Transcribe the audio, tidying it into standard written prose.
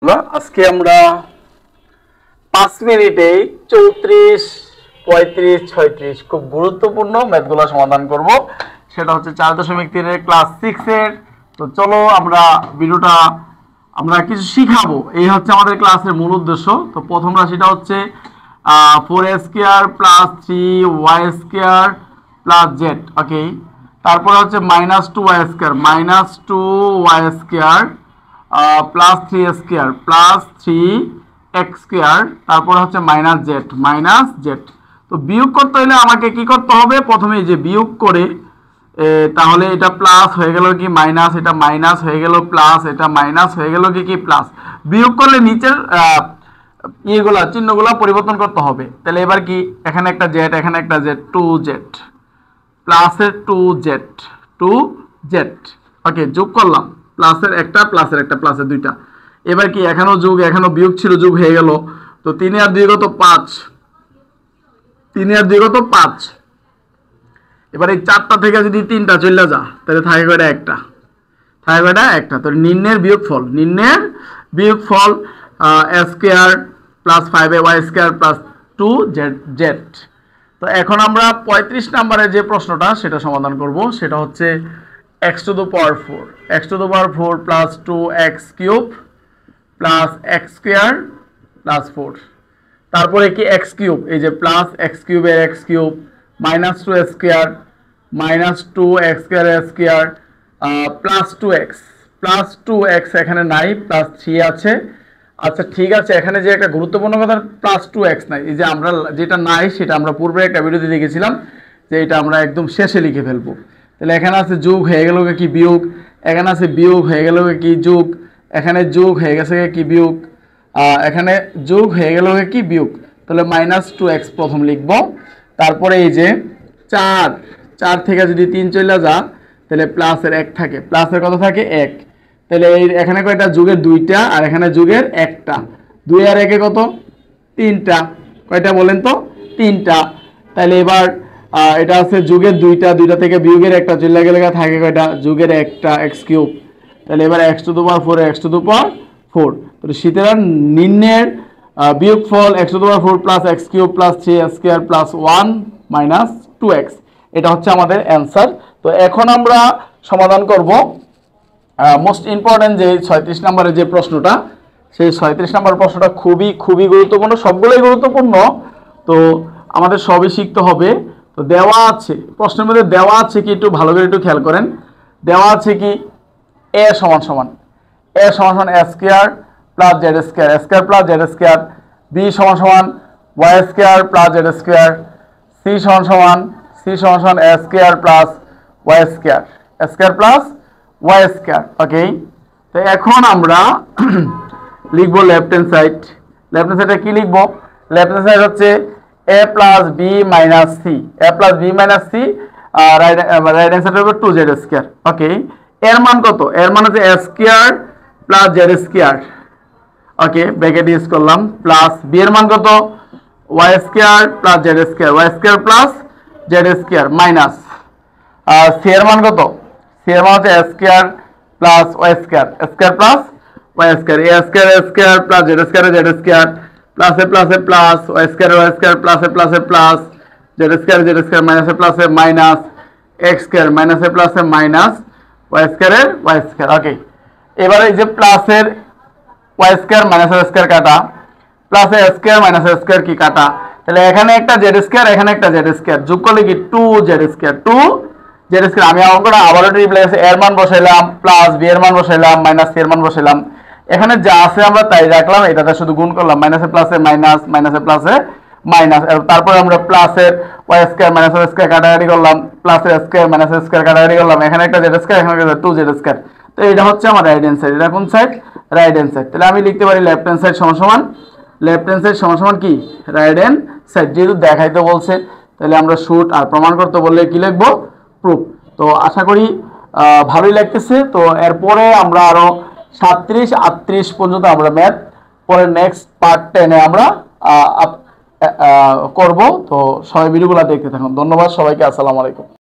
আজকে আমরা 5 মিনিটে 34, 35, 36 খুব গুরুত্বপূর্ণ ম্যাথগুলো সমাধান করব। সেটা হচ্ছে 4.3 এর ক্লাস 6 এর। তো চলো আমরা ভিডিওটা আমরা কিছু শিখাবো, এই হচ্ছে আমাদের ক্লাসের মূল উদ্দেশ্য। তো প্রথম রাশিটা হচ্ছে 4a² + 3y² + z। ওকে, তারপর হচ্ছে -2y² plus 3a² plus 3x², তারপর হচ্ছে -z। তো বিয়োগ করতে হলে আমাকে কি করতে হবে? প্রথমে এই যে বিয়োগ করে তাহলে এটা প্লাস হয়ে গেল কি মাইনাস, এটা মাইনাস হয়ে গেল প্লাস, এটা মাইনাস হয়ে গেল কি প্লাস। বিয়োগ করলে নিচের ইয়েগুলা চিহ্নগুলা পরিবর্তন করতে হবে। তাহলে এবার কি, এখানে একটা জেড, এখানে একটা জেড, 2z প্লাসের 2z। ওকে, যোগ করলাম, প্লাসের একটা প্লাসের একটা প্লাসের দুইটা। এবার কি, এখানেও যোগ এখানেও বিয়োগ ছিল, যোগ হয়ে গেল। তো 3 আর 2 কত 5, 3 আর 2 কত 5। এবার এই 4টা থেকে যদি 3টা চলে যা তাহলে থাকে কয়টা? একটা, থাকে কয়টা? একটা। তো নিম্নের বিয়োগফল a² plus 5ay² plus 2z। তো এখন আমরা 35 নম্বরের যে প্রশ্নটা সেটা সমাধান করব। সেটা হচ্ছে x⁴ plus 2x³ plus x² plus 4। তারপরে কি x³ এই যে প্লাস x³ এর x³ minus 2x² minus 2x² plus 2x এখানে নাই, প্লাস 3 আছে। আচ্ছা ঠিক আছে, এখানে যে একটা গুরুত্বপূর্ণ কথা, প্লাস 2x নাই। এই যে আমরা যেটা নাই সেটা আমরা পূর্বে একটা ভিডিওতে দেখেছিলাম যে এটা আমরা একদম শেষে লিখে ফেলবো। তাহলে এখানে আছে যোগ হয়ে গেল কি বিয়োগ, এখানে আছে বিয়োগ হয়ে গেল কি যোগ, এখানে যোগ হয়ে গেছে কি বিয়োগ, এখানে যোগ হয়ে গেল কি বিয়োগ। তাহলে -2x প্রথম লিখব। তারপরে এই যে 4 থেকে যদি 3 চলে যা তাহলে প্লাসের 1 থাকে, প্লাসের কত থাকে 1। তাহলে এই এখানে কয়টা? যোগের 2টা আর এখানে যোগের 1টা। 2 আর 1 কত? 3টা। কয়টা বলেন তো? 3টা। তাহলে এবার এটা আছে যোগের 2টা থেকে বিয়োগের 1টা চলে গেলে থাকে কয়টা? যোগের 1টা x³ তাহলে এবার x⁴ তো সুতরাং নিম্নের বিয়োগফল x⁴ plus x³ plus 3x² plus 1 minus 2x। এটা হচ্ছে আমাদের অ্যান্সার। তো এখন আমরা সমাধান করব মোস্ট ইম্পর্টেন্ট যে 36 নম্বরের যে প্রশ্নটা, সেই 36 নম্বর প্রশ্নটা খুবই গুরুত্বপূর্ণ, সবগুলোই গুরুত্বপূর্ণ। তো আমাদের সবই শিখতে হবে। তো দেওয়া আছে প্রশ্নের মধ্যে, দেওয়া আছে কি একটু ভালো করে একটু খেয়াল করেন। দেওয়া আছে কি a সমান সমান a² plus z² plus z², b সমান সমান y² প্লাস z², c সমান সমান a² plus y² plus y²। ওকে, তো এখন আমরা লিখব left hand side. Left hand সাইডে কি লিখব? লেফট হ্যান্ড সাইড হচ্ছে a plus b minus c, right hand side হবে 2z²। ওকে, এর মান কত? এর মান হচ্ছে a² প্লাস z²। ওকে, ব্র্যাকেট ইউজ করলাম, প্লাস b এর মান কত? y² plus z² plus z² minus c এর মান কত? c এর মান হচ্ছে a² plus y² plus y², a² plus z² plus plus y² plus plus z² minus minus x² minus minus y²। ওকে, এবারে এই যে প্লাসের y² মাইনাস y² কাটা, প্লাসের a² মাইনাস a² কি কাটা। তাহলে এখানে একটা z², এখানে একটা z², যোগ করলে কি 2z²। আমি অঙ্কটা আবারও রিপ্লেস, এর মান বসাইলাম, প্লাস b এর মান বসাইলাম, মাইনাস c এর মান বসাইলাম। এখানে যা আছে আমরা তাই রাখলাম, এটাতে শুধু গুণ করলাম, মাইনাসে প্লাসে মাইনাস, মাইনাসে প্লাসে মাইনাস। তারপরে আমরা প্লাসের y² মাইনাস y² কাটাকাটি করলাম, প্লাসের a² মাইনাস a² কাটাকাটি করলাম, এখানে একটা z², এখানে একটা 2z²। তো এটা হচ্ছে আমার রাইট হ্যান্ড সাইড। এটা কোন সাইড? Right hand side. তাহলে আমি লিখতে পারি লেফট হ্যান্ড সাইড সমান কি রাইট হ্যান্ড সাইড। যেহেতু দেখাইতে বলছে তাহলে আমরা শুট, আর প্রমাণ করতে বললে কি লিখবো? প্রুফ। তো আশা করি ভালোই লাগতেছে। তো এরপরে আমরা আরো 37, 38 পর্যন্ত আমরা ম্যাথ পরে নেক্সট পার্ট 10-এ আমরা করব। তো সবাই ভিডিওগুলো দেখতে থাকুন। ধন্যবাদ সবাইকে। আসসালামু আলাইকুম।